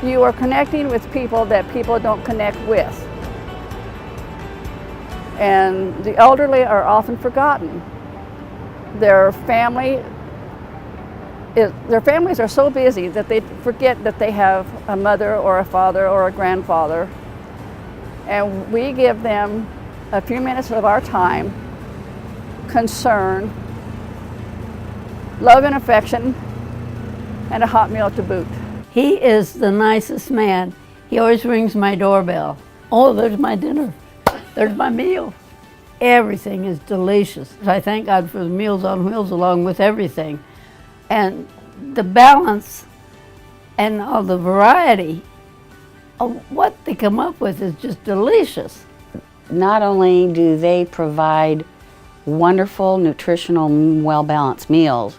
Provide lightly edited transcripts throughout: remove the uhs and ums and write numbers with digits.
You are connecting with people that people don't connect with. And the elderly are often forgotten. Their families are so busy that they forget that they have a mother or a father or a grandfather. And we give them a few minutes of our time, concern, love and affection, and a hot meal to boot. He is the nicest man. He always rings my doorbell. Oh, there's my dinner. There's my meal. Everything is delicious. I thank God for the Meals on Wheels along with everything. And the balance and all the variety of what they come up with is just delicious. Not only do they provide wonderful, nutritional, well-balanced meals,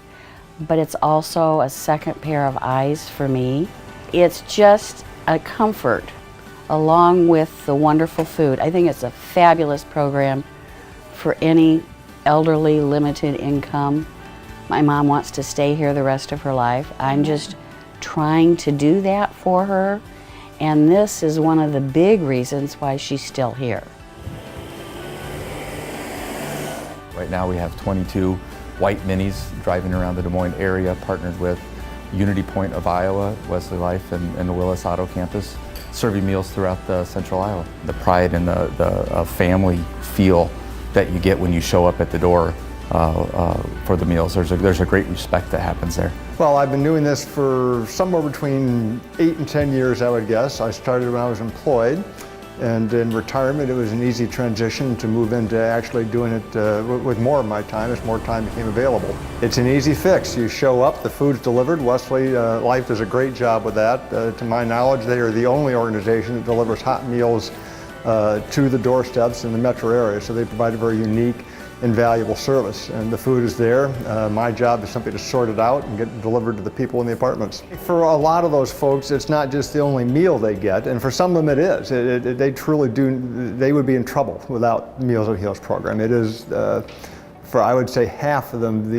but it's also a second pair of eyes for me. It's just a comfort along with the wonderful food. I think it's a fabulous program for any elderly, limited income. My mom wants to stay here the rest of her life. I'm just trying to do that for her, and this is one of the big reasons why she's still here. Right now we have 22 white minis driving around the Des Moines area, partnered with Unity Point of Iowa, WesleyLife, and the Willis Auto Campus, serving meals throughout the central Iowa. The pride and the family feel that you get when you show up at the door for the meals. There's a great respect that happens there. Well, I've been doing this for somewhere between 8 and 10 years, I would guess. I started when I was employed, and in retirement it was an easy transition to move into actually doing it with more of my time as more time became available. It's an easy fix. You show up, the food's delivered. WesleyLife does a great job with that. To my knowledge, they are the only organization that delivers hot meals to the doorsteps in the metro area, so they provide a very unique and valuable service, and the food is there. My job is simply to sort it out and get it delivered to the people in the apartments. For a lot of those folks, it's not just the only meal they get, and for some of them it is. They truly do, they would be in trouble without the Meals on Wheels program. It is, for I would say half of them,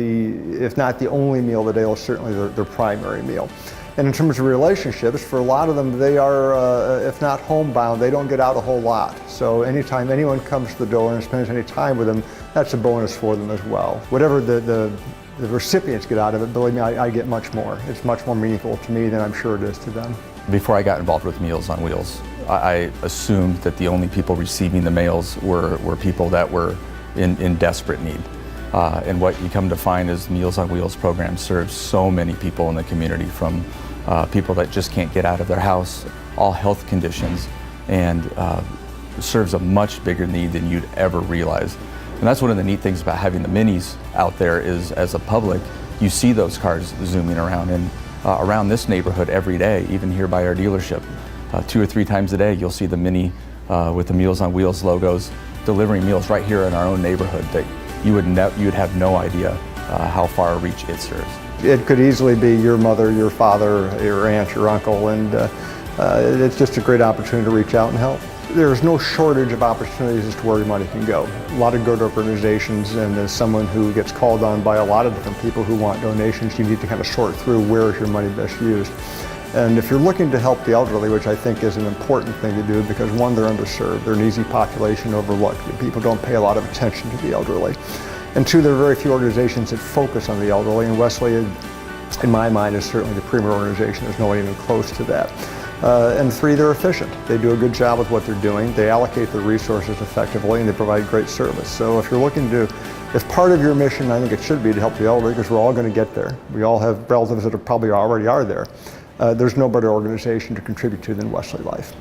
if not the only meal of the day, is certainly their primary meal. And in terms of relationships, for a lot of them, they are, if not homebound, they don't get out a whole lot. So anytime anyone comes to the door and spends any time with them, that's a bonus for them as well. Whatever the recipients get out of it, believe me, I get much more. It's much more meaningful to me than I'm sure it is to them. Before I got involved with Meals on Wheels, I assumed that the only people receiving the meals were people that were in desperate need. And what you come to find is Meals on Wheels program serves so many people in the community, from people that just can't get out of their house, all health conditions, and serves a much bigger need than you'd ever realize. And that's one of the neat things about having the minis out there is, as a public, you see those cars zooming around, and around this neighborhood every day, even here by our dealership. 2 or 3 times a day you'll see the mini with the Meals on Wheels logos delivering meals right here in our own neighborhood that you would have no idea how far a reach it serves. It could easily be your mother, your father, your aunt, your uncle, and it's just a great opportunity to reach out and help. There's no shortage of opportunities as to where your money can go. A lot of good organizations, and as someone who gets called on by a lot of different people who want donations, you need to kind of sort through where is your money best used. And if you're looking to help the elderly, which I think is an important thing to do, because one, they're underserved, they're an easy population to overlook. People don't pay a lot of attention to the elderly. And two, there are very few organizations that focus on the elderly, and Wesley, in my mind, is certainly the premier organization. There's no one even close to that. And three, they're efficient. They do a good job with what they're doing. They allocate their resources effectively, and they provide great service. So if you're looking to, if part of your mission, I think it should be to help the elderly, because we're all going to get there. We all have relatives that probably already are there. There's no better organization to contribute to than WesleyLife.